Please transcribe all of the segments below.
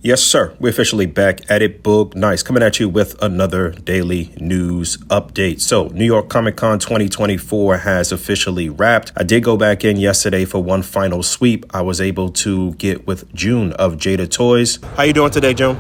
Yes, sir. We're officially back at it. Boog, nice. Coming at you with another daily news update. So, New York Comic Con 2024 has officially wrapped. I did go back in yesterday for one final sweep. I was able to get with June of Jada Toys. How you doing today, June?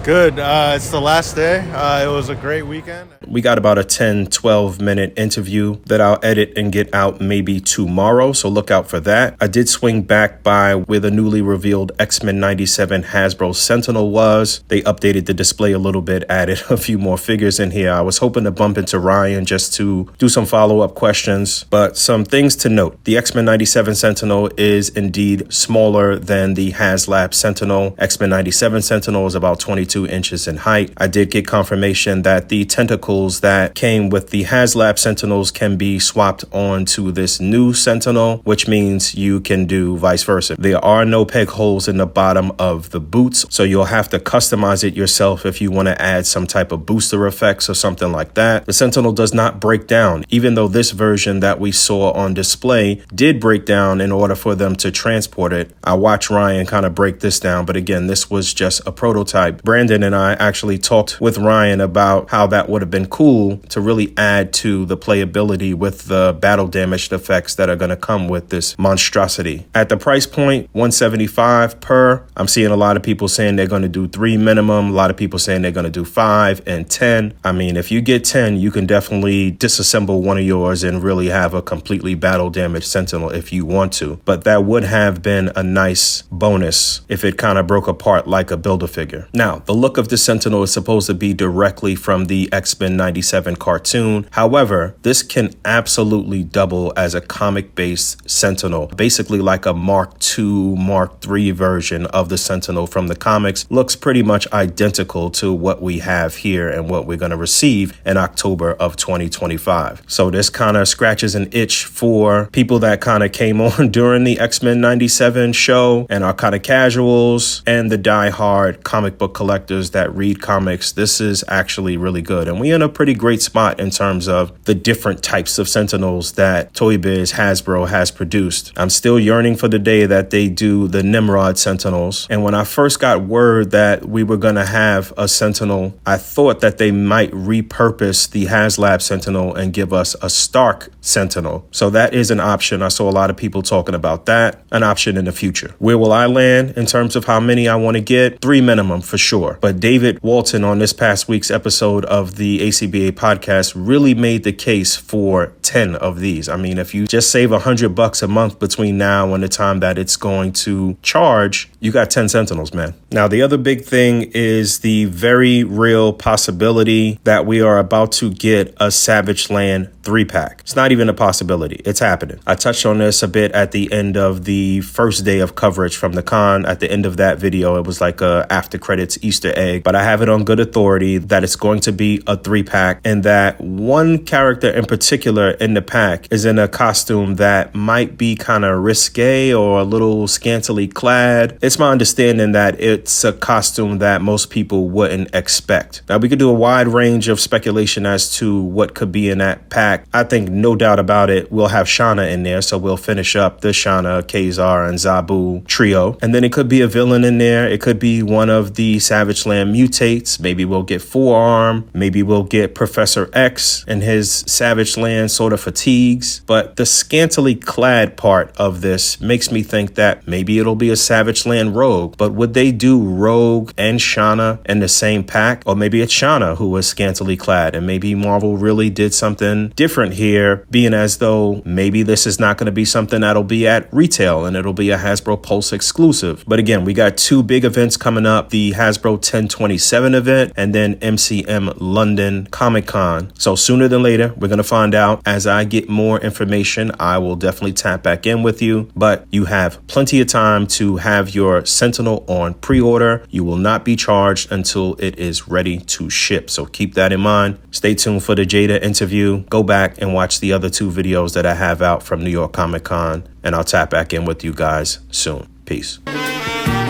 Good. It's the last day. It was a great weekend. We got about a 10-12 minute interview that I'll edit and get out maybe tomorrow, so look out for that. I did swing back by where the newly revealed X-Men 97 Hasbro Sentinel was. They updated the display a little bit, added a few more figures in here. I was hoping to bump into Ryan just to do some follow-up questions, but some things to note. The X-Men 97 Sentinel is indeed smaller than the HasLab Sentinel. X-Men 97 Sentinel is about 22 inches in height. I did get confirmation that the tentacles that came with the HasLab Sentinels can be swapped onto this new Sentinel, which means you can do vice versa. There are no peg holes in the bottom of the boots, so you'll have to customize it yourself if you want to add some type of booster effects or something like that. The Sentinel does not break down, even though this version that we saw on display did break down in order for them to transport it. I watched Ryan kind of break this down, but again, this was just a prototype. Brandon and I actually talked with Ryan about how that would have been cool to really add to the playability with the battle damaged effects that are going to come with this monstrosity. At the price point, $175 per, I'm seeing a lot of people saying they're going to do 3 minimum. A lot of people saying they're going to do 5 and 10. I mean, if you get 10, you can definitely disassemble one of yours and really have a completely battle damaged Sentinel if you want to. But that would have been a nice bonus if it kind of broke apart like a Build-A-Figure. Now, the look of the Sentinel is supposed to be directly from the X-Men 97 cartoon. However, this can absolutely double as a comic-based Sentinel, basically like a Mark II, Mark III version of the Sentinel from the comics. Looks pretty much identical to what we have here and what we're going to receive in October of 2025. So this kind of scratches an itch for people that kind of came on during the X-Men 97 show and are kind of casuals and the die-hard comic book collectors that read comics. This is actually really good. And we're in a pretty great spot in terms of the different types of Sentinels that Toy Biz Hasbro has produced. I'm still yearning for the day that they do the Nimrod Sentinels. And when I first got word that we were going to have a Sentinel, I thought that they might repurpose the HasLab Sentinel and give us a Stark Sentinel. So that is an option. I saw a lot of people talking about that, an option in the future. Where will I land in terms of how many I want to get? 3 minimum for sure. But David Walton on this past week's episode of the ACBA podcast really made the case for 10 of these. I mean, if you just save $100 a month between now and the time that it's going to charge, you got 10 Sentinels, man. Now, the other big thing is the very real possibility that we are about to get a Savage Land 3-pack. It's not even a possibility. It's happening. I touched on this a bit at the end of the first day of coverage from the con. At the end of that video, it was like a after credits Easter egg, but I have it on good authority that it's going to be a 3-pack and that one character in particular in the pack is in a costume that might be kind of risque or a little scantily clad. It's my understanding that it's a costume that most people wouldn't expect. Now, we could do a wide range of speculation as to what could be in that pack. I think no doubt about it, we'll have Shanna in there, so we'll finish up the Shanna, Kazar, and Zabu trio. And then it could be a villain in there. It could be one of the Savage Land mutates. Maybe we'll get Forearm. Maybe we'll get Professor X and his Savage Land sort of fatigues. But the scantily clad part of this makes me think that maybe it'll be a Savage Land Rogue. But would they do Rogue and Shanna in the same pack? Or maybe it's Shanna who was scantily clad, and maybe Marvel really did something different here, being as though maybe this is not going to be something that'll be at retail and it'll be a Hasbro Pulse exclusive. But again, we got 2 big events coming up, the Hasbro 1027 event and then MCM London Comic Con. So sooner than later, we're going to find out. As I get more information, I will definitely tap back in with you, but you have plenty of time to have your Sentinel on pre-order. You will not be charged until it is ready to ship. So keep that in mind. Stay tuned for the Jada interview. Go back and watch the other 2 videos that I have out from New York Comic Con, and I'll tap back in with you guys soon. Peace.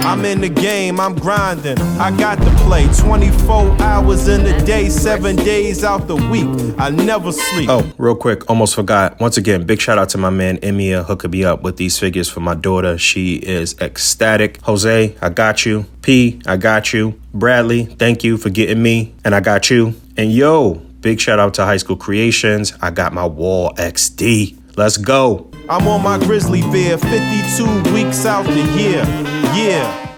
I'm in the game, I'm grinding. I got to play 24 hours in a day, 7 days out the week. I never sleep. Oh, real quick, almost forgot. Once again, big shout out to my man Emia hooking me up with these figures for my daughter. She is ecstatic. Jose, I got you. P, I got you. Bradley, thank you for getting me. And I got you. And yo, big shout out to High School Creations. I got my Wall XD. Let's go. I'm on my grizzly bear, 52 weeks out the year. Yeah.